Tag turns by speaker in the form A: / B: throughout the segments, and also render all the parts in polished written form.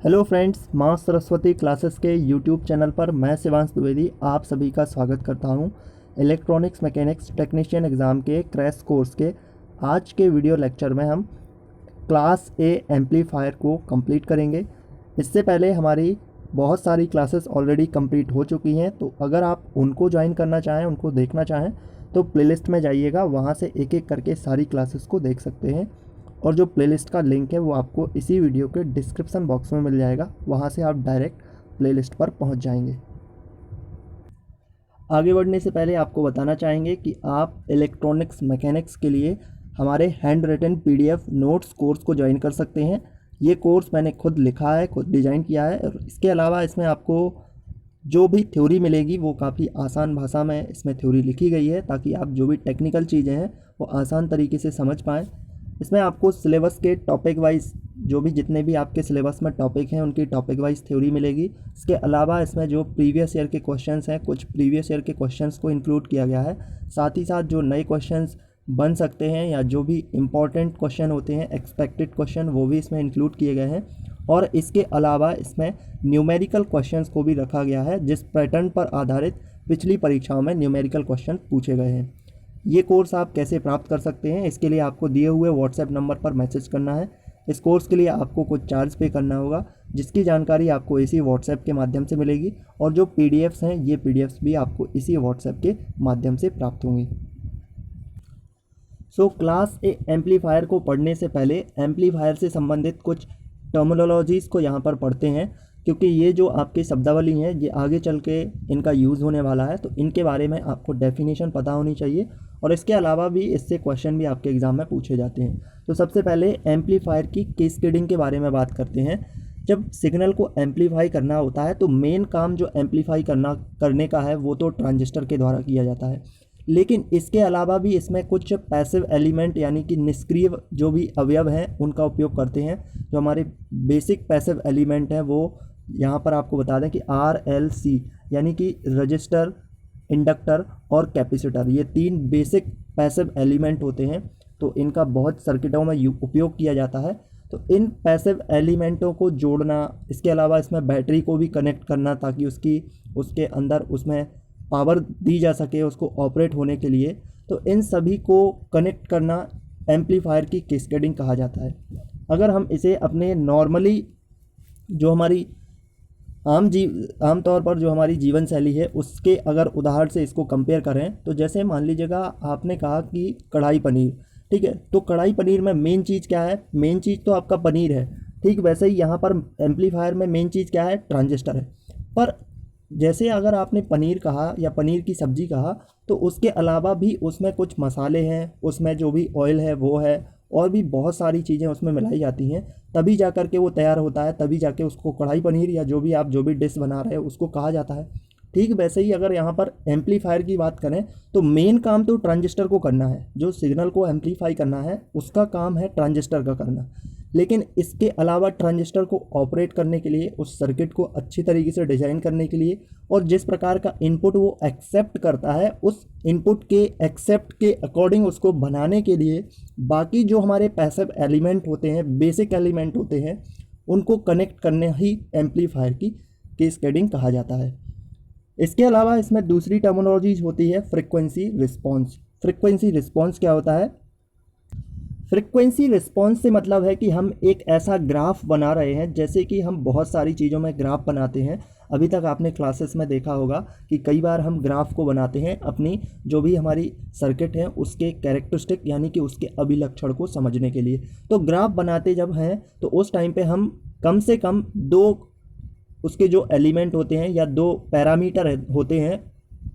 A: Hello friends, माँ Saraswati classes के YouTube channel पर मैं शिवांश द्विवेदी आप सभी का स्वागत करता हूँ। इलेक्ट्रॉनिक्स मैकेनिक्स टेक्नीशियन एग्ज़ाम के क्रैश कोर्स के आज के वीडियो लेक्चर में हम क्लास ए एम्पलीफायर को कंप्लीट करेंगे। इससे पहले हमारी बहुत सारी क्लासेस ऑलरेडी कंप्लीट हो चुकी हैं, तो अगर आप उनको ज्वाइन करना चाहें, उनको देखना चाहें तो प्लेलिस्ट में जाइएगा, वहाँ से एक एक करके सारी क्लासेस को देख सकते हैं। और जो प्लेलिस्ट का लिंक है वो आपको इसी वीडियो के डिस्क्रिप्शन बॉक्स में मिल जाएगा, वहाँ से आप डायरेक्ट प्लेलिस्ट पर पहुँच जाएंगे। आगे बढ़ने से पहले आपको बताना चाहेंगे कि आप इलेक्ट्रॉनिक्स मैकेनिक्स के लिए हमारे hand written PDF notes course को ज्वाइन कर सकते हैं। ये कोर्स मैंने खुद लिखा है, खुद डिज़ाइन किया है, और इसके अलावा इसमें आपको जो भी थ्योरी मिलेगी वो काफ़ी आसान भाषा में इसमें थ्योरी लिखी गई है, ताकि आप जो भी टेक्निकल चीज़ें हैं वो आसान तरीके से समझ पाएँ। इसमें आपको सिलेबस के टॉपिक वाइज जो भी जितने भी आपके सिलेबस में टॉपिक हैं उनकी टॉपिक वाइज थ्योरी मिलेगी। इसके अलावा इसमें जो प्रीवियस ईयर के क्वेश्चंस हैं, कुछ प्रीवियस ईयर के क्वेश्चंस को इंक्लूड किया गया है। साथ ही साथ जो नए क्वेश्चंस बन सकते हैं या जो भी इम्पॉर्टेंट क्वेश्चन होते हैं, एक्सपेक्टेड क्वेश्चन, वो भी इसमें इंक्लूड किए गए हैं। और इसके अलावा इसमें न्यूमेरिकल क्वेश्चंस को भी रखा गया है, जिस पैटर्न पर आधारित पिछली परीक्षाओं में न्यूमेरिकल क्वेश्चन पूछे गए हैं। ये कोर्स आप कैसे प्राप्त कर सकते हैं, इसके लिए आपको दिए हुए व्हाट्सएप नंबर पर मैसेज करना है। इस कोर्स के लिए आपको कुछ चार्ज पे करना होगा, जिसकी जानकारी आपको इसी व्हाट्सएप के माध्यम से मिलेगी, और जो PDFs हैं ये PDFs भी आपको इसी व्हाट्सएप के माध्यम से प्राप्त होंगी। क्लास ए एम्पलीफायर को पढ़ने से पहले एम्पलीफायर से संबंधित कुछ टर्मिनोलॉजीज़ को यहाँ पर पढ़ते हैं, क्योंकि ये जो आपकी शब्दावली हैं ये आगे चल के इनका यूज़ होने वाला है, तो इनके बारे में आपको डेफिनेशन पता होनी चाहिए। और इसके अलावा भी इससे क्वेश्चन भी आपके एग्ज़ाम में पूछे जाते हैं। तो सबसे पहले एम्पलीफायर की कैस्केडिंग के बारे में बात करते हैं। जब सिग्नल को एम्पलीफाई करना होता है तो मेन काम जो एम्पलीफाई करने का है वो तो ट्रांजिस्टर के द्वारा किया जाता है, लेकिन इसके अलावा भी इसमें कुछ पैसिव एलिमेंट यानी कि निष्क्रिय जो भी अवयव हैं उनका उपयोग करते हैं। जो हमारे बेसिक पैसिव एलिमेंट हैं वो यहाँ पर आपको बता दें कि RLC यानी कि रजिस्टर, इंडक्टर और कैपेसिटर, ये तीन बेसिक पैसिव एलिमेंट होते हैं। तो इनका बहुत सर्किटों में उपयोग किया जाता है। तो इन पैसिव एलिमेंटों को जोड़ना, इसके अलावा इसमें बैटरी को भी कनेक्ट करना ताकि उसके अंदर उसमें पावर दी जा सके उसको ऑपरेट होने के लिए, तो इन सभी को कनेक्ट करना एम्पलीफायर की कैस्केडिंग कहा जाता है। अगर हम इसे अपने नॉर्मली जो हमारी आम तौर पर जो हमारी जीवन शैली है उसके अगर उदाहरण से इसको कंपेयर करें, तो जैसे मान लीजिएगा आपने कहा कि कढ़ाई पनीर, ठीक है, तो कढ़ाई पनीर में मेन चीज़ क्या है? मेन चीज़ तो आपका पनीर है। ठीक वैसे ही यहाँ पर एम्पलीफायर में मेन चीज़ क्या है? ट्रांजिस्टर है। पर जैसे अगर आपने पनीर कहा या पनीर की सब्ज़ी कहा, तो उसके अलावा भी उसमें कुछ मसाले हैं, उसमें जो भी ऑयल है वो है, और भी बहुत सारी चीज़ें उसमें मिलाई जाती हैं, तभी जा कर के वो तैयार होता है, तभी जाके उसको कढ़ाई पनीर या जो भी डिश बना रहे हो उसको कहा जाता है। ठीक वैसे ही अगर यहाँ पर एम्पलीफायर की बात करें तो मेन काम तो ट्रांजिस्टर को करना है। जो सिग्नल को एम्पलीफाई करना है उसका काम है ट्रांजिस्टर का करना, लेकिन इसके अलावा ट्रांजिस्टर को ऑपरेट करने के लिए, उस सर्किट को अच्छी तरीके से डिज़ाइन करने के लिए, और जिस प्रकार का इनपुट वो एक्सेप्ट करता है उस इनपुट के एक्सेप्ट के अकॉर्डिंग उसको बनाने के लिए बाकी जो हमारे पैसिव एलिमेंट होते हैं, बेसिक एलिमेंट होते हैं, उनको कनेक्ट करने ही एम्पलीफायर की कैस्केडिंग कहा जाता है। इसके अलावा इसमें दूसरी टर्मिनोलॉजी होती है फ्रीक्वेंसी रिस्पॉन्स। फ्रीक्वेंसी रिस्पॉन्स क्या होता है? फ्रीक्वेंसी रिस्पॉन्स से मतलब है कि हम एक ऐसा ग्राफ बना रहे हैं, जैसे कि हम बहुत सारी चीज़ों में ग्राफ बनाते हैं। अभी तक आपने क्लासेस में देखा होगा कि कई बार हम ग्राफ को बनाते हैं अपनी जो भी हमारी सर्किट है उसके कैरेक्टरिस्टिक यानी कि उसके अभिलक्षण को समझने के लिए। तो ग्राफ बनाते जब हैं तो उस टाइम पे हम कम से कम दो उसके जो एलिमेंट होते हैं या दो पैरामीटर होते हैं,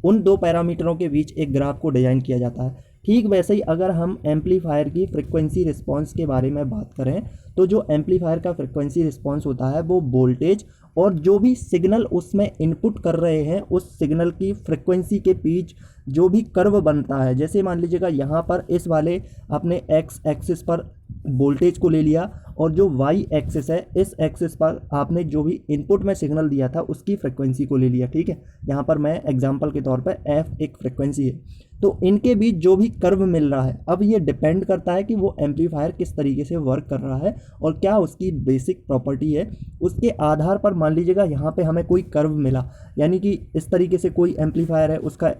A: उन दो पैरामीटरों के बीच एक ग्राफ को डिज़ाइन किया जाता है। ठीक वैसे ही अगर हम एम्पलीफायर की फ्रीक्वेंसी रिस्पांस के बारे में बात करें, तो जो एम्पलीफायर का फ्रीक्वेंसी रिस्पांस होता है वो वोल्टेज और जो भी सिग्नल उसमें इनपुट कर रहे हैं उस सिग्नल की फ्रीक्वेंसी के बीच जो भी कर्व बनता है। जैसे मान लीजिएगा यहाँ पर इस वाले आपने एक्स एक्सिस पर वोल्टेज को ले लिया, और जो वाई एक्सिस है इस एक्सिस पर आपने जो भी इनपुट में सिग्नल दिया था उसकी फ्रीक्वेंसी को ले लिया। ठीक है, यहाँ पर मैं एग्जांपल के तौर पर एफ एक फ्रीक्वेंसी है। तो इनके बीच जो भी कर्व मिल रहा है, अब ये डिपेंड करता है कि वो एम्पलीफायर किस तरीके से वर्क कर रहा है और क्या उसकी बेसिक प्रॉपर्टी है। उसके आधार पर मान लीजिएगा यहाँ पे हमें कोई कर्व मिला, यानी कि इस तरीके से कोई एम्पलीफायर है, उसका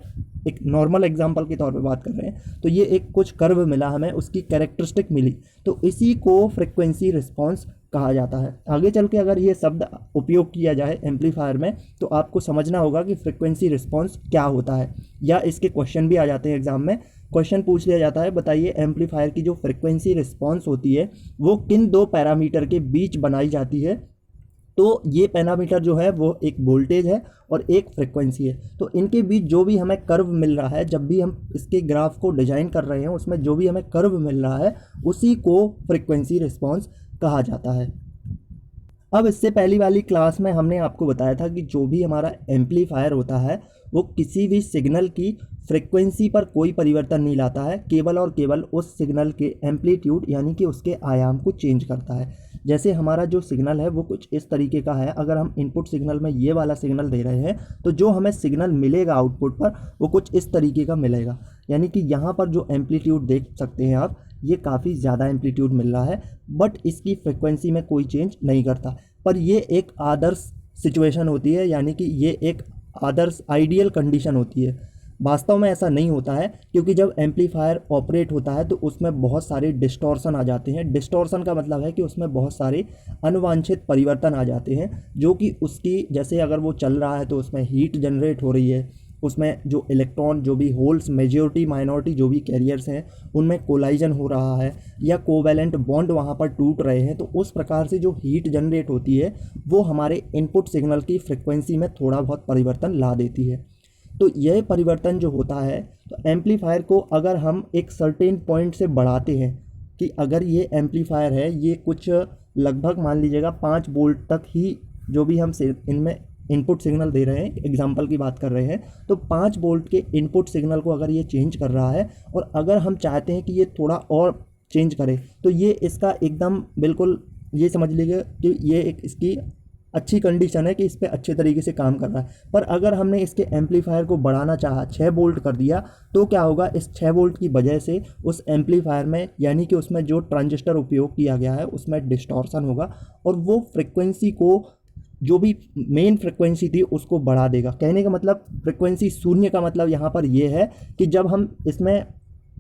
A: एक नॉर्मल एग्जांपल के तौर पे बात कर रहे हैं, तो ये एक कुछ कर्व मिला हमें, उसकी कैरेक्टरिस्टिक मिली, तो इसी को फ्रिक्वेंसी रिस्पॉन्स कहा जाता है। आगे चल के अगर ये शब्द उपयोग किया जाए एम्पलीफायर में तो आपको समझना होगा कि फ्रिक्वेंसी रिस्पॉन्स क्या होता है, या इसके क्वेश्चन भी आ जाते हैं एग्जाम में। क्वेश्चन पूछ लिया जाता है, बताइए एम्पलीफायर की जो फ्रिक्वेंसी रिस्पॉन्स होती है वो किन दो पैरामीटर के बीच बनाई जाती है। तो ये पैरामीटर जो है वो एक वोल्टेज है और एक फ्रिक्वेंसी है। तो इनके बीच जो भी हमें कर्व मिल रहा है, जब भी हम इसके ग्राफ को डिजाइन कर रहे हैं उसमें जो भी हमें कर्व मिल रहा है उसी को फ्रिक्वेंसी रिस्पॉन्स कहा जाता है। अब इससे पहली वाली क्लास में हमने आपको बताया था कि जो भी हमारा एम्पलीफायर होता है वो किसी भी सिग्नल की फ्रिक्वेंसी पर कोई परिवर्तन नहीं लाता है, केवल और केवल उस सिग्नल के एम्पलीट्यूड यानी कि उसके आयाम को चेंज करता है। जैसे हमारा जो सिग्नल है वो कुछ इस तरीके का है, अगर हम इनपुट सिग्नल में ये वाला सिग्नल दे रहे हैं तो जो हमें सिग्नल मिलेगा आउटपुट पर वो कुछ इस तरीके का मिलेगा। यानी कि यहाँ पर जो एम्पलीट्यूड देख सकते हैं आप, ये काफ़ी ज़्यादा एम्पलीट्यूड मिल रहा है, बट इसकी फ्रिक्वेंसी में कोई चेंज नहीं करता। पर ये एक आदर्श सिचुएशन होती है, यानी कि ये एक आदर्श आइडियल कंडीशन होती है। वास्तव में ऐसा नहीं होता है, क्योंकि जब एम्पलीफायर ऑपरेट होता है तो उसमें बहुत सारे डिस्टॉर्शन आ जाते हैं। डिस्टॉर्शन का मतलब है कि उसमें बहुत सारे अनवांछित परिवर्तन आ जाते हैं, जो कि उसकी, जैसे अगर वो चल रहा है तो उसमें हीट जनरेट हो रही है, उसमें जो इलेक्ट्रॉन, जो भी होल्स, मेजॉरिटी माइनॉरिटी जो भी कैरियर्स हैं उनमें कोलाइजन हो रहा है या कोवैलेंट बॉन्ड वहाँ पर टूट रहे हैं, तो उस प्रकार से जो हीट जनरेट होती है वो हमारे इनपुट सिग्नल की फ्रिक्वेंसी में थोड़ा बहुत परिवर्तन ला देती है। तो यह परिवर्तन जो होता है, तो एम्पलीफायर को अगर हम एक सर्टेन पॉइंट से बढ़ाते हैं कि अगर ये एम्पलीफायर है, ये कुछ लगभग मान लीजिएगा 5 वोल्ट तक ही जो भी हम इनमें इनपुट सिग्नल दे रहे हैं, एग्जांपल की बात कर रहे हैं, तो 5 वोल्ट के इनपुट सिग्नल को अगर ये चेंज कर रहा है और अगर हम चाहते हैं कि ये थोड़ा और चेंज करे, तो ये इसका एकदम बिल्कुल ये समझ लीजिए कि ये एक इसकी अच्छी कंडीशन है कि इस पर अच्छे तरीके से काम कर रहा है। पर अगर हमने इसके एम्पलीफायर को बढ़ाना चाहा, 6 वोल्ट कर दिया, तो क्या होगा, इस 6 वोल्ट की वजह से उस एम्पलीफायर में, यानी कि उसमें जो ट्रांजिस्टर उपयोग किया गया है उसमें डिस्टॉर्शन होगा और वो फ्रिक्वेंसी को, जो भी मेन फ्रिक्वेंसी थी उसको बढ़ा देगा। कहने का मतलब फ्रिक्वेंसी शून्य का मतलब यहाँ पर ये है कि जब हम इसमें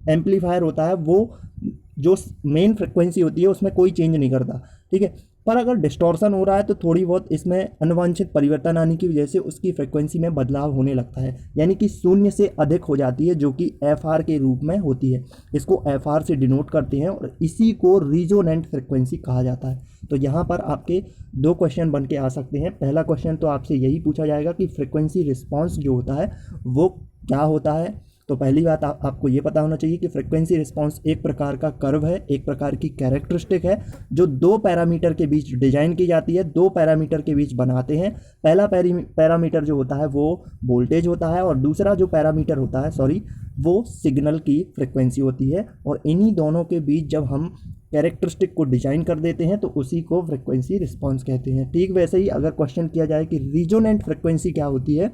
A: एम्पलीफायर होता है वो जो मेन फ्रिक्वेंसी होती है उसमें कोई चेंज नहीं करता, ठीक है। पर अगर डिस्टॉर्शन हो रहा है तो थोड़ी बहुत इसमें अनवांछित परिवर्तन आने की वजह से उसकी फ्रिक्वेंसी में बदलाव होने लगता है, यानी कि शून्य से अधिक हो जाती है, जो कि FR के रूप में होती है। इसको FR से डिनोट करते हैं और इसी को रिजोनेंट फ्रिक्वेंसी कहा जाता है। तो यहाँ पर आपके 2 क्वेश्चन बन के आ सकते हैं। पहला क्वेश्चन तो आपसे यही पूछा जाएगा कि फ्रिक्वेंसी रिस्पॉन्स जो होता है वो क्या होता है। तो पहली बात आपको ये पता होना चाहिए कि फ्रिक्वेंसी रिस्पांस एक प्रकार का कर्व है, एक प्रकार की कैरेक्टरिस्टिक है जो 2 पैरामीटर के बीच डिजाइन की जाती है, 2 पैरामीटर के बीच बनाते हैं। पहला पैरामीटर जो होता है वो वोल्टेज होता है और दूसरा जो पैरामीटर होता है वो सिग्नल की फ्रिक्वेंसी होती है। और इन्हीं दोनों के बीच जब हम कैरेक्टरिस्टिक को डिजाइन कर देते हैं तो उसी को फ्रिक्वेंसी रिस्पॉन्स कहते हैं। ठीक वैसे ही अगर क्वेश्चन किया जाए कि रिजोनेंट फ्रिक्वेंसी क्या होती है,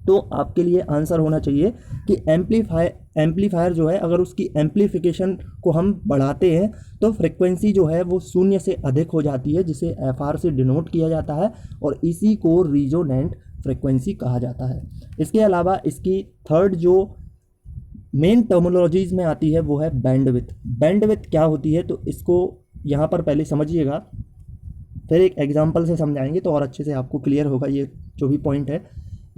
A: तो आपके लिए आंसर होना चाहिए कि एम्पलीफायर जो है अगर उसकी एम्पलीफिकेशन को हम बढ़ाते हैं तो फ्रिक्वेंसी जो है वो शून्य से अधिक हो जाती है, जिसे FR से डिनोट किया जाता है और इसी को रिजोनेंट फ्रिक्वेंसी कहा जाता है। इसके अलावा इसकी थर्ड जो मेन टर्मिनोलॉजीज में आती है वो है बैंडविड्थ। बैंडविड्थ क्या होती है, तो इसको यहाँ पर पहले समझिएगा, फिर एक एग्जांपल से समझाएंगे तो और अच्छे से आपको क्लियर होगा ये जो भी पॉइंट है।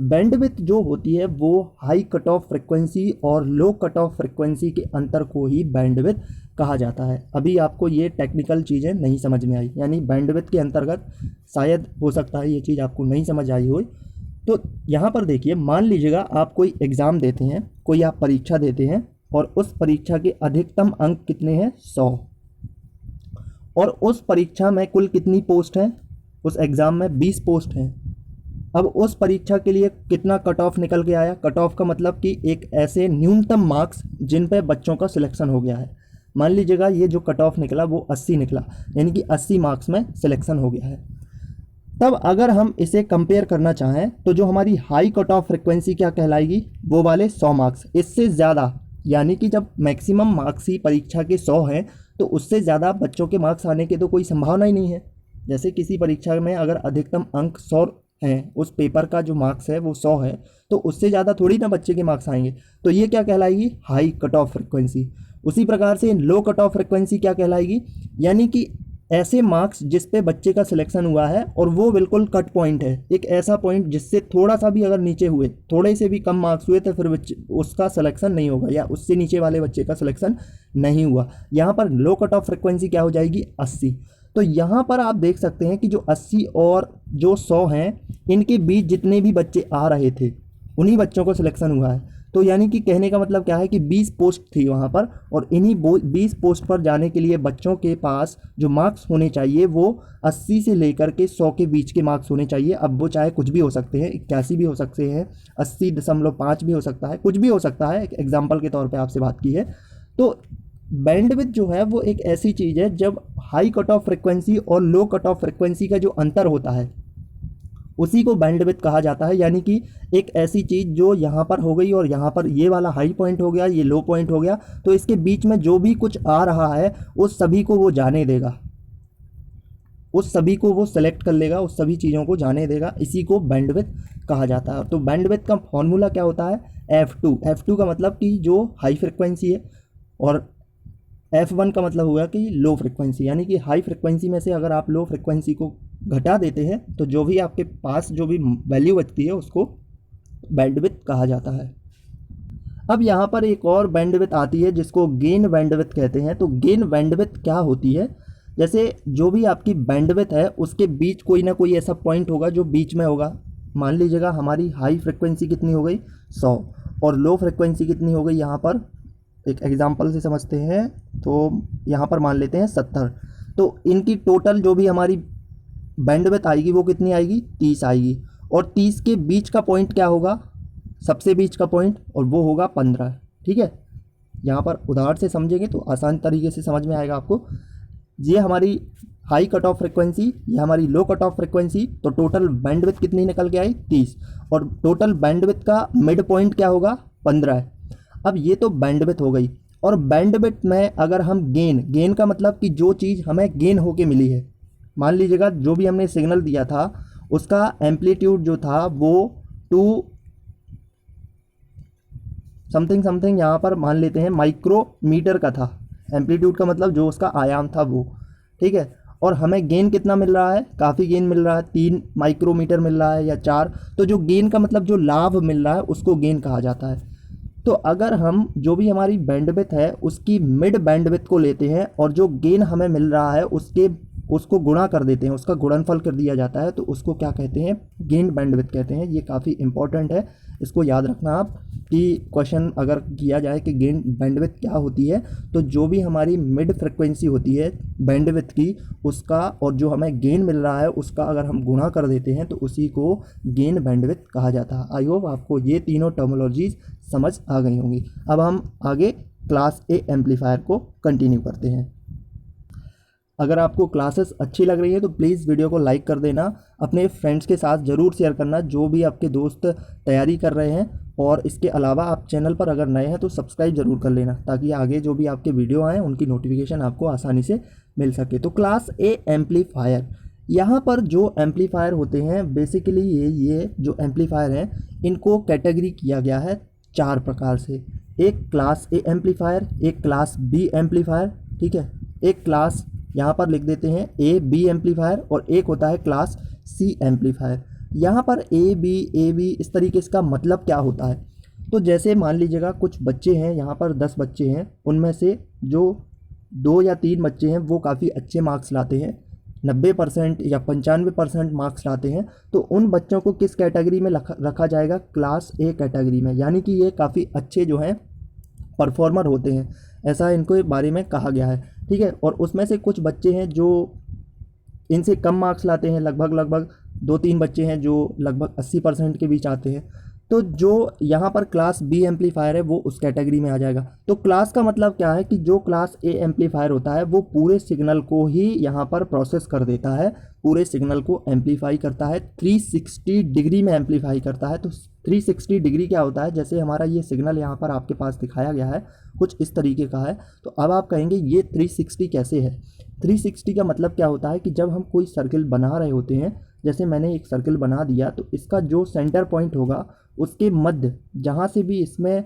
A: बैंडविड्थ जो होती है वो हाई कट ऑफ फ्रिक्वेंसी और लो कट ऑफ फ्रिक्वेंसी के अंतर को ही बैंडविड्थ कहा जाता है। अभी आपको ये टेक्निकल चीज़ें नहीं समझ में आई, यानी बैंडविड्थ के अंतर्गत शायद हो सकता है ये चीज़ आपको नहीं समझ आई हो। तो यहाँ पर देखिए, मान लीजिएगा आप कोई एग्ज़ाम देते हैं, कोई आप परीक्षा देते हैं और उस परीक्षा के अधिकतम अंक कितने हैं, 100, और उस परीक्षा में कुल कितनी पोस्ट हैं, उस एग्ज़ाम में 20 पोस्ट हैं। अब उस परीक्षा के लिए कितना कट ऑफ निकल के आया, कट ऑफ का मतलब कि एक ऐसे न्यूनतम मार्क्स जिन पे बच्चों का सिलेक्शन हो गया है। मान लीजिएगा ये जो कट ऑफ निकला वो 80 निकला, यानी कि 80 मार्क्स में सिलेक्शन हो गया है। तब अगर हम इसे कंपेयर करना चाहें तो जो हमारी हाई कट ऑफ फ्रिक्वेंसी क्या कहलाएगी, वो वाले 100 मार्क्स। इससे ज़्यादा, यानी कि जब मैक्सिमम मार्क्स ही परीक्षा के 100 हैं तो उससे ज़्यादा बच्चों के मार्क्स आने की तो कोई संभावना ही नहीं है। जैसे किसी परीक्षा में अगर अधिकतम अंक 100 हैं, उस पेपर का जो मार्क्स है वो 100 है, तो उससे ज़्यादा थोड़ी ना बच्चे के मार्क्स आएंगे। तो ये क्या कहलाएगी, हाई कट ऑफ फ्रिक्वेंसी। उसी प्रकार से लो कट ऑफ फ्रिक्वेंसी क्या कहलाएगी, यानी कि ऐसे मार्क्स जिस पे बच्चे का सिलेक्शन हुआ है और वो बिल्कुल कट पॉइंट है, एक ऐसा पॉइंट जिससे थोड़ा सा भी अगर नीचे हुए, थोड़े से भी कम मार्क्स हुए तो फिर उसका सिलेक्शन नहीं होगा, या उससे नीचे वाले बच्चे का सिलेक्शन नहीं हुआ। यहाँ पर लो कट ऑफ फ्रिक्वेंसी क्या हो जाएगी, 80। तो यहाँ पर आप देख सकते हैं कि जो 80 और जो 100 हैं, इनके बीच जितने भी बच्चे आ रहे थे उन्हीं बच्चों को सिलेक्शन हुआ है। तो यानी कि कहने का मतलब क्या है कि 20 पोस्ट थी वहाँ पर, और इन्हीं 20 पोस्ट पर जाने के लिए बच्चों के पास जो मार्क्स होने चाहिए वो 80 से लेकर के 100 के बीच के मार्क्स होने चाहिए। अब वो चाहे कुछ भी हो सकते हैं, 81 भी हो सकते हैं, 80.5 भी हो सकता है, कुछ भी हो सकता है, एक एग्जाम्पल के तौर पर आपसे बात की है। तो बैंडविड्थ जो है वो एक ऐसी चीज़ है, जब हाई कट ऑफ फ्रिक्वेंसी और लो कट ऑफ फ्रिक्वेंसी का जो अंतर होता है उसी को बैंडविड्थ कहा जाता है। यानी कि एक ऐसी चीज़ जो यहाँ पर हो गई और यहाँ पर ये वाला हाई पॉइंट हो गया, ये लो पॉइंट हो गया, तो इसके बीच में जो भी कुछ आ रहा है उस सभी को वो जाने देगा, उस सभी को वो सेलेक्ट कर लेगा, उस सभी चीज़ों को जाने देगा। इसी को बैंडविड्थ कहा जाता है। तो बैंडविड्थ का फॉर्मूला क्या होता है, F2 का मतलब कि जो हाई फ्रिक्वेंसी है, और F1 का मतलब हुआ कि लो फ्रिक्वेंसी। यानी कि हाई फ्रिक्वेंसी में से अगर आप लो फ्रिक्वेंसी को घटा देते हैं तो जो भी आपके पास जो भी वैल्यू बचती है उसको बैंडविड्थ कहा जाता है। अब यहाँ पर एक और बैंडविड्थ आती है जिसको गेन बैंडविड्थ कहते हैं। तो गेन बैंडविड्थ क्या होती है, जैसे जो भी आपकी बैंडविड्थ है उसके बीच कोई ना कोई ऐसा पॉइंट होगा जो बीच में होगा। मान लीजिएगा हमारी हाई फ्रिक्वेंसी कितनी हो गई, 100, और लो फ्रिक्वेंसी कितनी हो गई, यहाँ पर एक एग्जांपल से समझते हैं, तो यहाँ पर मान लेते हैं 70। तो इनकी टोटल जो भी हमारी बैंडविड्थ आएगी वो कितनी आएगी, 30 आएगी। और 30 के बीच का पॉइंट क्या होगा, सबसे बीच का पॉइंट, और वो होगा 15। ठीक है, यहाँ पर उदाहरण से समझेंगे तो आसान तरीके से समझ में आएगा आपको। ये हमारी हाई कट ऑफ फ्रिक्वेंसी, ये हमारी लो कट ऑफ फ्रिक्वेंसी। तो टोटल बैंडविड्थ कितनी निकल के आई, 30, और टोटल बैंडविड्थ का मिड पॉइंट क्या होगा, 15 है। अब ये तो बैंडविड्थ हो गई। और बैंडविड्थ में अगर हम गेन का मतलब कि जो चीज़ हमें गेन होके मिली है, मान लीजिएगा जो भी हमने सिग्नल दिया था उसका एम्पलीट्यूड जो था वो 2 समथिंग यहाँ पर मान लेते हैं माइक्रोमीटर का था। एम्पलीट्यूड का मतलब जो उसका आयाम था वो, ठीक है। और हमें गेन कितना मिल रहा है, काफ़ी गेन मिल रहा है, 3 माइक्रोमीटर मिल रहा है या 4। तो जो गेन का मतलब जो लाभ मिल रहा है उसको गेन कहा जाता है। तो अगर हम जो भी हमारी बैंडविड्थ है उसकी मिड बैंडविड्थ को लेते हैं और जो गेन हमें मिल रहा है उसको गुणा कर देते हैं, उसका गुणनफल कर दिया जाता है, तो उसको क्या कहते हैं, गेन बैंडविड्थ कहते हैं। ये काफ़ी इंपॉर्टेंट है, इसको याद रखना आप कि क्वेश्चन अगर किया जाए कि गेन बैंडविड्थ क्या होती है, तो जो भी हमारी मिड फ्रिक्वेंसी होती है बैंडविड्थ की, उसका और जो हमें गेन मिल रहा है उसका अगर हम गुणा कर देते हैं तो उसी को गेन बैंडविड्थ कहा जाता है। आई होप आपको ये तीनों टर्मिनोलॉजीज समझ आ गई होंगी। अब हम आगे क्लास ए एम्पलीफायर को कंटिन्यू करते हैं। अगर आपको क्लासेस अच्छी लग रही है तो प्लीज़ वीडियो को लाइक कर देना, अपने फ्रेंड्स के साथ ज़रूर शेयर करना जो भी आपके दोस्त तैयारी कर रहे हैं। और इसके अलावा आप चैनल पर अगर नए हैं तो सब्सक्राइब ज़रूर कर लेना ताकि आगे जो भी आपके वीडियो आएँ उनकी नोटिफिकेशन आपको आसानी से मिल सके। तो क्लास ए एम्पलीफायर, यहाँ पर जो एम्पलीफायर होते हैं बेसिकली ये जो एम्पलीफायर हैं इनको कैटेगरी किया गया है 4 प्रकार से। एक क्लास ए एम्पलीफायर, एक क्लास बी एम्पलीफायर, ठीक है, एक क्लास यहाँ पर लिख देते हैं ए बी एम्पलीफायर, और एक होता है क्लास सी एम्पलीफायर। यहाँ पर ए बी इस तरीके से का मतलब क्या होता है, तो जैसे मान लीजिएगा कुछ बच्चे हैं, यहाँ पर 10 बच्चे हैं, उनमें से जो 2 या 3 बच्चे हैं वो काफ़ी अच्छे मार्क्स लाते हैं, 90% या 95% मार्क्स लाते हैं, तो उन बच्चों को किस कैटेगरी में रखा जाएगा, क्लास ए कैटेगरी में। यानी कि ये काफ़ी अच्छे जो हैं परफॉर्मर होते हैं, ऐसा इनको बारे में कहा गया है, ठीक है। और उसमें से कुछ बच्चे हैं जो इनसे कम मार्क्स लाते हैं, लगभग 2-3 बच्चे हैं जो लगभग 80% के बीच आते हैं। तो जो यहाँ पर क्लास बी एम्पलीफायर है वो उस कैटेगरी में आ जाएगा। तो क्लास का मतलब क्या है कि जो क्लास ए एम्पलीफायर होता है वो पूरे सिग्नल को ही यहाँ पर प्रोसेस कर देता है, पूरे सिग्नल को एम्पलीफाई करता है, 360 डिग्री में एम्पलीफाई करता है। तो 360 डिग्री क्या होता है, जैसे हमारा ये सिग्नल यहाँ पर आपके पास दिखाया गया है कुछ इस तरीके का है। तो अब आप कहेंगे ये 360 कैसे है। 360 का मतलब क्या होता है कि जब हम कोई सर्किल बना रहे होते हैं, जैसे मैंने एक सर्किल बना दिया, तो इसका जो सेंटर पॉइंट होगा उसके मध्य जहाँ से भी इसमें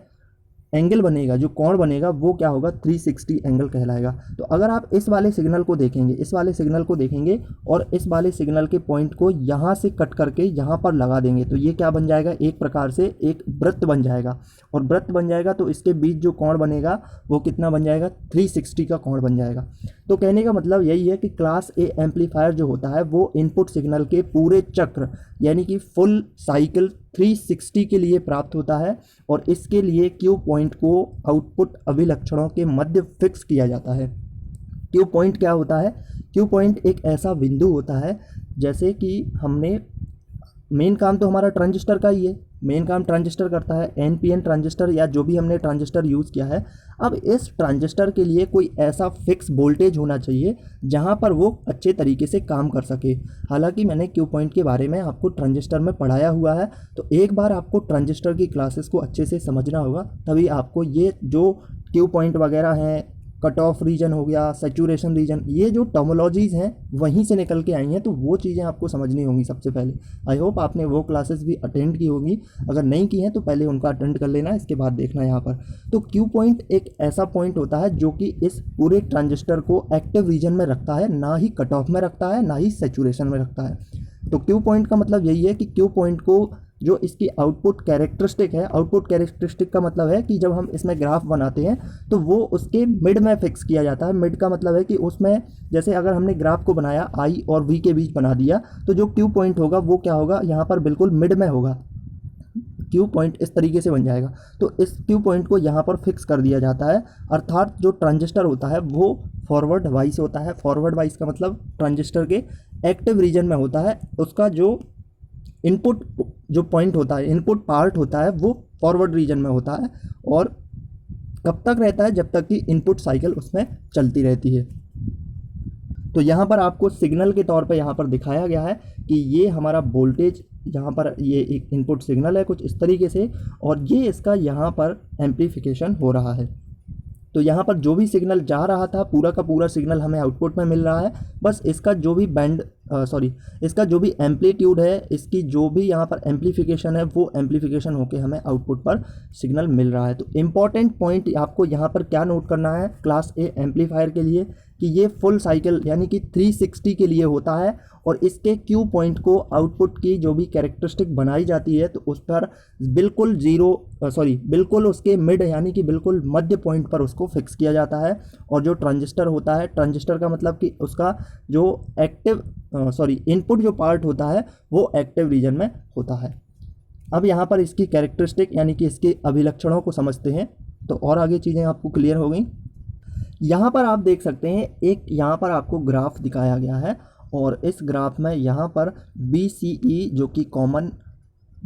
A: एंगल बनेगा, जो कोण बनेगा, वो क्या होगा, 360 एंगल कहलाएगा। तो अगर आप इस वाले सिग्नल को देखेंगे, इस वाले सिग्नल को देखेंगे और इस वाले सिग्नल के पॉइंट को यहाँ से कट करके यहाँ पर लगा देंगे, तो ये क्या बन जाएगा, एक प्रकार से एक वृत्त बन जाएगा। और वृत्त बन जाएगा तो इसके बीच जो कोण बनेगा वो कितना बन जाएगा, 360 का कोण बन जाएगा। तो कहने का मतलब यही है कि क्लास ए एम्पलीफायर जो होता है वो इनपुट सिग्नल के पूरे चक्र यानी कि फुल साइकिल 360 के लिए प्राप्त होता है, और इसके लिए क्यू पॉइंट को आउटपुट अभिलक्षणों के मध्य फिक्स किया जाता है। क्यू पॉइंट क्या होता है, क्यू पॉइंट एक ऐसा बिंदु होता है, जैसे कि हमने मेन काम तो हमारा ट्रांजिस्टर का ही है, मेन काम ट्रांजिस्टर करता है, एनपीएन ट्रांजिस्टर या जो भी हमने ट्रांजिस्टर यूज़ किया है। अब इस ट्रांजिस्टर के लिए कोई ऐसा फिक्स वोल्टेज होना चाहिए जहां पर वो अच्छे तरीके से काम कर सके। हालांकि मैंने क्यू पॉइंट के बारे में आपको ट्रांजिस्टर में पढ़ाया हुआ है, तो एक बार आपको ट्रांजिस्टर की क्लासेस को अच्छे से समझना होगा, तभी आपको ये जो क्यू पॉइंट वगैरह हैं, कट ऑफ रीजन हो गया, सैचुरेशन रीजन, ये जो टर्मोलॉजीज़ हैं वहीं से निकल के आई हैं, तो वो चीज़ें आपको समझनी होंगी सबसे पहले। आई होप आपने वो क्लासेस भी अटेंड की होंगी, अगर नहीं की हैं तो पहले उनका अटेंड कर लेना, इसके बाद देखना यहाँ पर। तो क्यू पॉइंट एक ऐसा पॉइंट होता है जो कि इस पूरे ट्रांजिस्टर को एक्टिव रीजन में रखता है, ना ही कट ऑफ में रखता है, ना ही सैचुरेशन में रखता है। तो क्यू पॉइंट का मतलब यही है कि क्यू पॉइंट को जो इसकी आउटपुट कैरेक्टरिस्टिक है, आउटपुट कैरेक्टरिस्टिक का मतलब है कि जब हम इसमें ग्राफ बनाते हैं तो वो उसके मिड में फिक्स किया जाता है। मिड का मतलब है कि उसमें जैसे अगर हमने ग्राफ को बनाया आई और वी के बीच बना दिया, तो जो क्यू पॉइंट होगा वो क्या होगा, यहाँ पर बिल्कुल मिड में होगा, क्यू पॉइंट इस तरीके से बन जाएगा। तो इस क्यू पॉइंट को यहाँ पर फिक्स कर दिया जाता है, अर्थात जो ट्रांजिस्टर होता है वो फॉरवर्ड वाइस होता है। फॉरवर्ड वाइस का मतलब ट्रांजिस्टर के एक्टिव रीजन में होता है, उसका जो इनपुट जो पॉइंट होता है, इनपुट पार्ट होता है, वो फॉरवर्ड रीजन में होता है, और कब तक रहता है, जब तक कि इनपुट साइकिल उसमें चलती रहती है। तो यहाँ पर आपको सिग्नल के तौर पे यहाँ पर दिखाया गया है कि ये हमारा वोल्टेज, यहाँ पर ये एक इनपुट सिग्नल है कुछ इस तरीके से, और ये इसका यहाँ पर एम्प्लीफिकेशन हो रहा है। तो यहाँ पर जो भी सिग्नल जा रहा था पूरा का पूरा सिग्नल हमें आउटपुट में मिल रहा है, बस इसका जो भी इसका जो भी एम्पलीट्यूड है, इसकी जो भी यहाँ पर एम्प्लीफिकेशन है, वो एम्प्लीफिकेशन होके हमें आउटपुट पर सिग्नल मिल रहा है। तो इम्पॉर्टेंट पॉइंट आपको यहाँ पर क्या नोट करना है क्लास ए एम्पलीफायर के लिए, कि ये फुल साइकिल यानी कि 360 के लिए होता है, और इसके क्यू पॉइंट को आउटपुट की जो भी कैरेक्टरिस्टिक बनाई जाती है तो उस पर बिल्कुल उसके मिड यानी कि बिल्कुल मध्य पॉइंट पर उसको फिक्स किया जाता है। और जो ट्रांजिस्टर होता है, ट्रांजिस्टर का मतलब कि उसका जो इनपुट जो पार्ट होता है वो एक्टिव रीजन में होता है। अब यहाँ पर इसकी कैरेक्टरिस्टिक यानी कि इसके अभिलक्षणों को समझते हैं, तो और आगे चीज़ें आपको क्लियर हो गई। यहाँ पर आप देख सकते हैं एक यहाँ पर आपको ग्राफ दिखाया गया है, और इस ग्राफ में यहाँ पर BCE जो कि कॉमन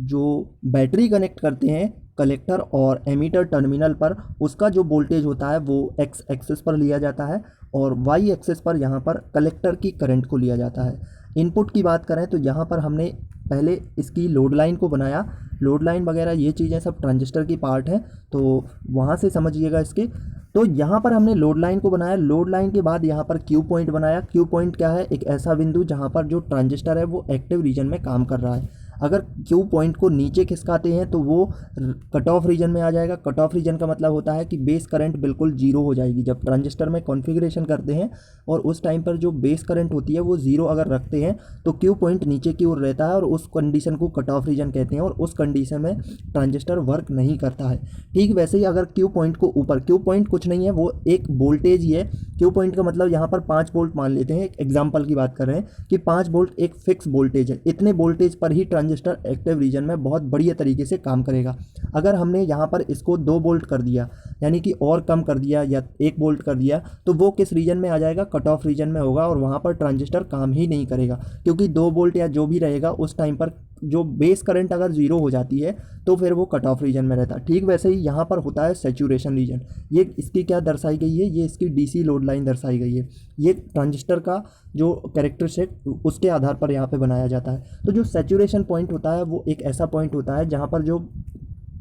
A: जो बैटरी कनेक्ट करते हैं कलेक्टर और एमीटर टर्मिनल पर, उसका जो वोल्टेज होता है वो एक्स एक्सिस पर लिया जाता है, और वाई एक्सिस पर यहाँ पर कलेक्टर की करंट को लिया जाता है। इनपुट की बात करें तो यहाँ पर हमने पहले इसकी लोड लाइन को बनाया, लोड लाइन वगैरह ये चीज़ें सब ट्रांजिस्टर की पार्ट हैं, तो वहाँ से समझिएगा इसके। तो यहाँ पर हमने लोड लाइन को बनाया, लोड लाइन के बाद यहाँ पर क्यू पॉइंट बनाया। क्यू पॉइंट क्या है, एक ऐसा बिंदु जहाँ पर जो ट्रांजिस्टर है वो एक्टिव रीजन में काम कर रहा है। अगर क्यू पॉइंट को नीचे खिसकाते हैं तो वो कट ऑफ रीजन में आ जाएगा। कट ऑफ रीजन का मतलब होता है कि बेस करंट बिल्कुल जीरो हो जाएगी। जब ट्रांजिस्टर में कॉन्फ़िगरेशन करते हैं और उस टाइम पर जो बेस करंट होती है वो ज़ीरो अगर रखते हैं तो क्यू पॉइंट नीचे की ओर रहता है, और उस कंडीशन को कट ऑफ रीजन कहते हैं, और उस कंडीशन में ट्रांजिस्टर वर्क नहीं करता है। ठीक वैसे ही अगर क्यू पॉइंट को ऊपर, क्यू पॉइंट कुछ नहीं है, वो एक वोल्टेज ही है। क्यू पॉइंट का मतलब यहाँ पर 5 वोल्ट मान लेते हैं, एक एग्जाम्पल की बात कर रहे हैं कि 5 वोल्ट एक फिक्स वोल्टेज है। इतने वोल्टेज पर ही ट्रांजिस्टर एक्टिव रीजन में बहुत बढ़िया तरीके से काम करेगा। अगर हमने यहाँ पर इसको 2 वोल्ट कर दिया यानी कि और कम कर दिया या 1 वोल्ट कर दिया, तो वो किस रीजन में आ जाएगा, कट ऑफ रीजन में होगा, और वहाँ पर ट्रांजिस्टर काम ही नहीं करेगा, क्योंकि 2 वोल्ट या जो भी रहेगा उस टाइम पर जो बेस करंट अगर 0 हो जाती है तो फिर वो कट ऑफ रीजन में रहता है। ठीक वैसे ही यहाँ पर होता है सैचुरेशन रीजन। ये इसकी क्या दर्शाई गई है, ये इसकी डीसी लोड लाइन दर्शाई गई है। ये ट्रांजिस्टर का जो कैरेक्टरिस्टिक उसके आधार पर यहाँ पे बनाया जाता है। तो जो सैचुरेशन पॉइंट होता है वो एक ऐसा पॉइंट होता है जहाँ पर जो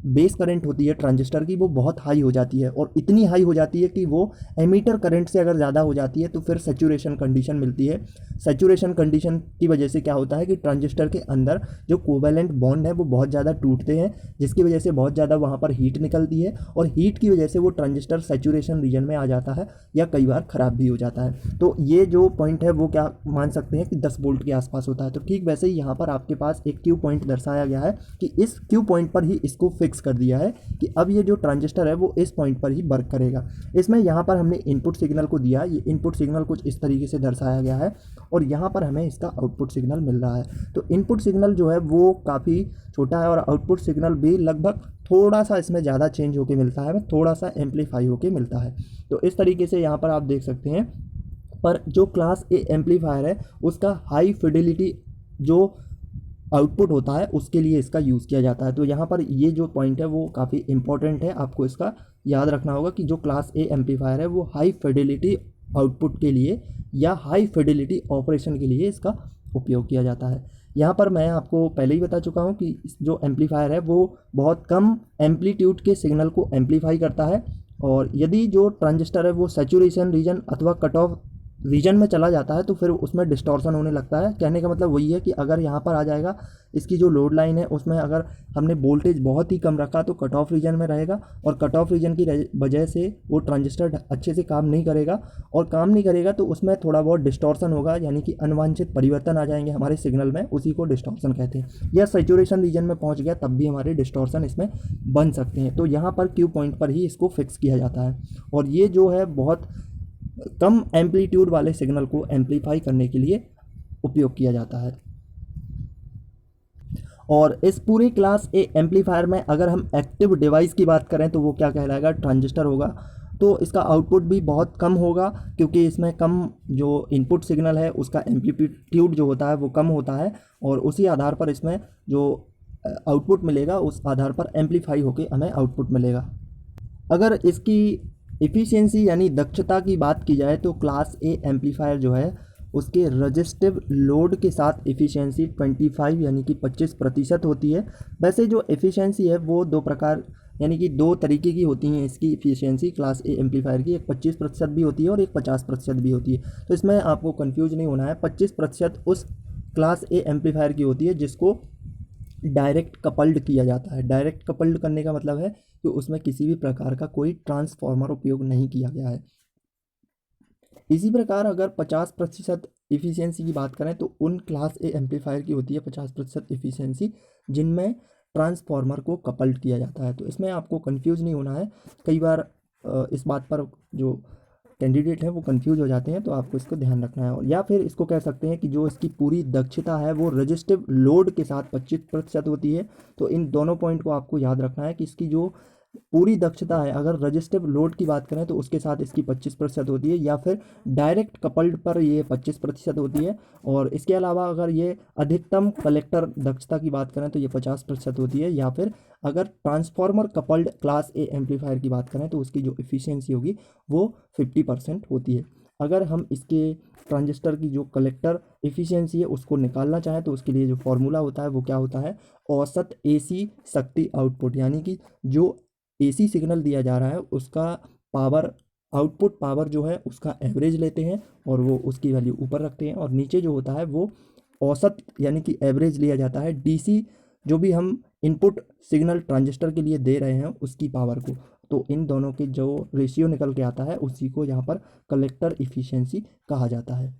A: बेस करंट होती है ट्रांजिस्टर की वो बहुत हाई हो जाती है, और इतनी हाई हो जाती है कि वो एमीटर करंट से अगर ज़्यादा हो जाती है तो फिर सैचुरेशन कंडीशन मिलती है। सैचुरेशन कंडीशन की वजह से क्या होता है कि ट्रांजिस्टर के अंदर जो कोवैलेंट बॉन्ड है वो बहुत ज़्यादा टूटते हैं, जिसकी वजह से बहुत ज़्यादा वहाँ पर हीट निकलती है, और हीट की वजह से वो ट्रांजिस्टर सैचुरेशन रीजन में आ जाता है या कई बार ख़राब भी हो जाता है। तो ये जो पॉइंट है वो क्या मान सकते हैं कि 10 वोल्ट के आसपास होता है। तो ठीक वैसे ही यहाँ पर आपके पास एक क्यू पॉइंट दर्शाया गया है कि इस क्यू पॉइंट पर ही इसको फिक्स कर दिया है कि अब ये जो ट्रांजिस्टर है वो इस पॉइंट पर ही वर्क करेगा। इसमें यहाँ पर हमने इनपुट सिग्नल को दिया, ये इनपुट सिग्नल कुछ इस तरीके से दर्शाया गया है, और यहाँ पर हमें इसका आउटपुट सिग्नल मिल रहा है। तो इनपुट सिग्नल जो है वो काफ़ी छोटा है, और आउटपुट सिग्नल भी लगभग थोड़ा सा इसमें ज़्यादा चेंज होके मिलता है, थोड़ा सा एम्पलीफाई होके मिलता है। तो इस तरीके से यहाँ पर आप देख सकते हैं। पर जो क्लास ए एम्पलीफायर है उसका हाई फिडिलिटी जो आउटपुट होता है उसके लिए इसका यूज़ किया जाता है। तो यहाँ पर ये जो पॉइंट है वो काफ़ी इंपॉर्टेंट है, आपको इसका याद रखना होगा कि जो क्लास ए एम्पलीफायर है वो हाई फिडिलिटी आउटपुट के लिए या हाई फिडिलिटी ऑपरेशन के लिए इसका उपयोग किया जाता है। यहाँ पर मैं आपको पहले ही बता चुका हूँ कि जो एम्पलीफायर है वो बहुत कम एम्पलीट्यूड के सिग्नल को एम्पलीफाई करता है, और यदि जो ट्रांजिस्टर है वो सैचुरेशन रीजन अथवा कट ऑफ रीजन में चला जाता है तो फिर उसमें डिस्टॉर्शन होने लगता है। कहने का मतलब वही है कि अगर यहाँ पर आ जाएगा, इसकी जो लोड लाइन है उसमें अगर हमने वोल्टेज बहुत ही कम रखा तो कट ऑफ रीजन में रहेगा, और कट ऑफ रीजन की वजह से वो ट्रांजिस्टर अच्छे से काम नहीं करेगा, और काम नहीं करेगा तो उसमें थोड़ा बहुत डिस्टॉर्शन होगा, यानी कि अनवांछित परिवर्तन आ जाएंगे हमारे सिग्नल में, उसी को डिस्टॉर्शन कहते हैं। या सैचुरेशन रीजन में पहुँच गया तब भी हमारे डिस्टॉर्शन इसमें बन सकते हैं। तो यहाँ पर क्यू पॉइंट पर ही इसको फिक्स किया जाता है, और ये जो है बहुत कम एम्पलीट्यूड वाले सिग्नल को एम्पलीफाई करने के लिए उपयोग किया जाता है। और इस पूरे क्लास ए एम्पलीफायर में अगर हम एक्टिव डिवाइस की बात करें तो वो क्या कहलाएगा, ट्रांजिस्टर होगा। तो इसका आउटपुट भी बहुत कम होगा क्योंकि इसमें कम जो इनपुट सिग्नल है उसका एम्पलीट्यूड जो होता है वो कम होता है, और उसी आधार पर इसमें जो आउटपुट मिलेगा उस आधार पर एम्पलीफाई होकर हमें आउटपुट मिलेगा। अगर इसकी इफ़िशियंसी यानी दक्षता की बात की जाए तो क्लास ए एम्पलीफायर जो है उसके रजिस्टिव लोड के साथ इफ़िशियंसी 25 यानी कि 25% होती है। वैसे जो इफ़िशियंसी है वो दो प्रकार यानी कि दो तरीके की होती हैं इसकी इफ़िशियंसी क्लास ए एम्पलीफायर की, एक 25% भी होती है और एक 50% भी होती है। तो इसमें आपको कन्फ्यूज नहीं होना है। 25% उस क्लास ए एम्पलीफायर की होती है जिसको डायरेक्ट कपल्ड किया जाता है। डायरेक्ट कपल्ड करने का मतलब है कि उसमें किसी भी प्रकार का कोई ट्रांसफार्मर उपयोग नहीं किया गया है। इसी प्रकार अगर 50% इफ़िशियंसी की बात करें तो उन क्लास ए एम्पलीफायर की होती है 50% इफ़िशियंसी जिनमें ट्रांसफार्मर को कपल्ड किया जाता है। तो इसमें आपको कंफ्यूज नहीं होना है। कई बार इस बात पर जो कैंडिडेट हैं वो कंफ्यूज हो जाते हैं, तो आपको इसको ध्यान रखना है। और या फिर इसको कह सकते हैं कि जो इसकी पूरी दक्षता है वो रजिस्टिव लोड के साथ 25% होती है। तो इन दोनों पॉइंट को आपको याद रखना है कि इसकी जो पूरी दक्षता है अगर रजिस्टिव लोड की बात करें तो उसके साथ इसकी 25% होती है, या फिर डायरेक्ट कपल्ड पर ये 25% होती है। और इसके अलावा अगर ये अधिकतम कलेक्टर दक्षता की बात करें तो ये 50% होती है, या फिर अगर transformer coupled class A amplifier की बात करें तो उसकी जो इफ़िशियंसी होगी वो 50% होती है। अगर हम इसके ट्रांजिस्टर की जो कलेक्टर इफ़िशियंसी है उसको निकालना चाहें तो उसके लिए जो फॉर्मूला होता है वो क्या होता है, औसत एसी शक्ति आउटपुट, यानी कि जो एसी सिग्नल दिया जा रहा है उसका पावर आउटपुट पावर जो है उसका एवरेज लेते हैं और वो उसकी वैल्यू ऊपर रखते हैं, और नीचे जो होता है वो औसत यानी कि एवरेज लिया जाता है डीसी जो भी हम इनपुट सिग्नल ट्रांजिस्टर के लिए दे रहे हैं उसकी पावर को। तो इन दोनों के जो रेशियो निकल के आता है उसी को यहाँ पर कलेक्टर इफ़िशियंसी कहा जाता है।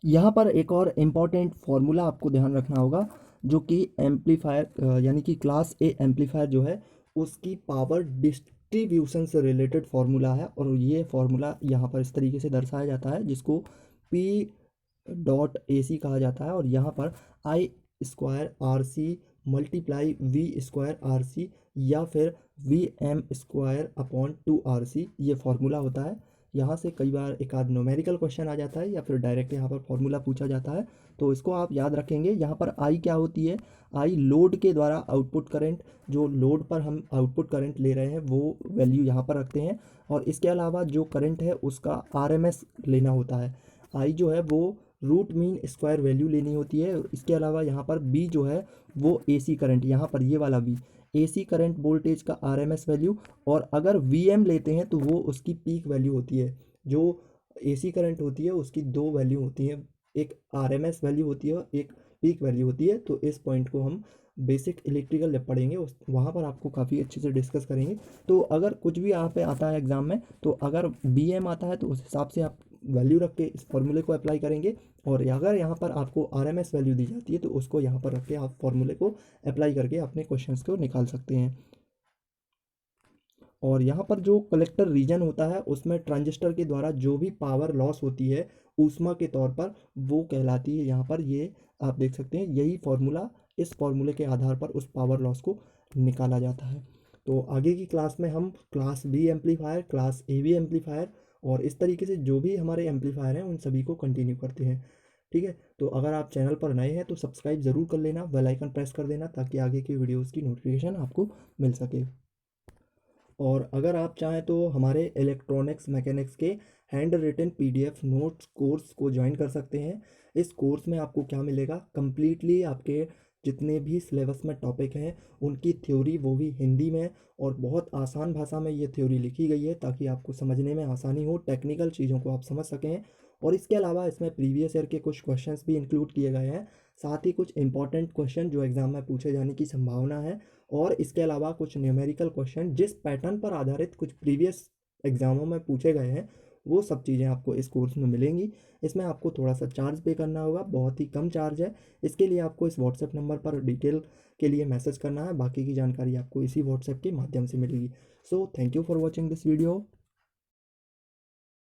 A: यहाँ पर एक और इम्पॉर्टेंट फार्मूला आपको ध्यान रखना होगा जो कि एम्पलीफायर यानी कि क्लास ए एम्पलीफायर जो है उसकी पावर डिस्ट्रीब्यूशन से रिलेटेड फार्मूला है, और ये फार्मूला यहाँ पर इस तरीके से दर्शाया जाता है जिसको P.AC कहा जाता है, और यहाँ पर I² मल्टीप्लाई V² या फिर VM² अपॉन 2 RC ये फार्मूला होता है। यहाँ से कई बार एक आध न्यूमेरिकल क्वेश्चन आ जाता है या फिर डायरेक्ट यहाँ पर फॉर्मूला पूछा जाता है। तो इसको आप याद रखेंगे। यहाँ पर आई क्या होती है, आई लोड के द्वारा आउटपुट करंट, जो लोड पर हम आउटपुट करंट ले रहे हैं वो वैल्यू यहाँ पर रखते हैं। और इसके अलावा जो करंट है उसका आरएमएस लेना होता है। आई जो है वो रूट मीन स्क्वायर वैल्यू लेनी होती है। इसके अलावा यहाँ पर बी जो है वो एसी करंट, यहाँ पर ये वाला बी एसी करंट वोल्टेज का आरएमएस वैल्यू। और अगर वीएम लेते हैं तो वो उसकी पीक वैल्यू होती है। जो एसी करंट होती है उसकी दो वैल्यू होती हैं, एक आरएमएस वैल्यू होती है और एक पीक वैल्यू होती है। तो इस पॉइंट को हम बेसिक इलेक्ट्रिकल जब पढ़ेंगे उस वहाँ पर आपको काफ़ी अच्छे से डिस्कस करेंगे। तो अगर कुछ भी यहाँ पे आता है एग्ज़ाम में, तो अगर बी एम आता है तो उस हिसाब से आप वैल्यू रख के इस फॉर्मूले को अप्लाई करेंगे। और अगर यहाँ पर आपको आरएमएस वैल्यू दी जाती है तो उसको यहाँ पर रख के आप फॉर्मूले को अप्लाई करके अपने क्वेश्चंस को निकाल सकते हैं। और यहाँ पर जो कलेक्टर रीजन होता है उसमें ट्रांजिस्टर के द्वारा जो भी पावर लॉस होती है ऊष्मा के तौर पर, वो कहलाती है। यहाँ पर ये आप देख सकते हैं, यही फार्मूला, इस फार्मूले के आधार पर उस पावर लॉस को निकाला जाता है। तो आगे की क्लास में हम class B amplifier, class A B amplifier और इस तरीके से जो भी हमारे एम्पलीफायर हैं उन सभी को कंटिन्यू करते हैं। ठीक है, तो अगर आप चैनल पर नए हैं तो सब्सक्राइब ज़रूर कर लेना, बेल आइकन प्रेस कर देना ताकि आगे की वीडियोज़ की नोटिफिकेशन आपको मिल सके। और अगर आप चाहें तो हमारे इलेक्ट्रॉनिक्स मैकेनिक्स के hand written PDF notes course को ज्वाइन कर सकते हैं। इस कोर्स में आपको क्या मिलेगा, कंप्लीटली आपके जितने भी सिलेबस में टॉपिक हैं उनकी थ्योरी, वो भी हिंदी में, और बहुत आसान भाषा में ये थ्योरी लिखी गई है ताकि आपको समझने में आसानी हो, टेक्निकल चीज़ों को आप समझ सकें। और इसके अलावा इसमें प्रीवियस ईयर के कुछ क्वेश्चंस भी इंक्लूड किए गए हैं, साथ ही कुछ इंपॉर्टेंट क्वेश्चन जो एग्ज़ाम में पूछे जाने की संभावना है। और इसके अलावा कुछ न्यूमेरिकल क्वेश्चन जिस पैटर्न पर आधारित कुछ प्रीवियस एग्ज़ामों में पूछे गए हैं, वो सब चीज़ें आपको इस कोर्स में मिलेंगी। इसमें आपको थोड़ा सा चार्ज पे करना होगा, बहुत ही कम चार्ज है। इसके लिए आपको इस व्हाट्सएप नंबर पर डिटेल के लिए मैसेज करना है, बाकी की जानकारी आपको इसी व्हाट्सएप के माध्यम से मिलेगी। So thank you for watching this video.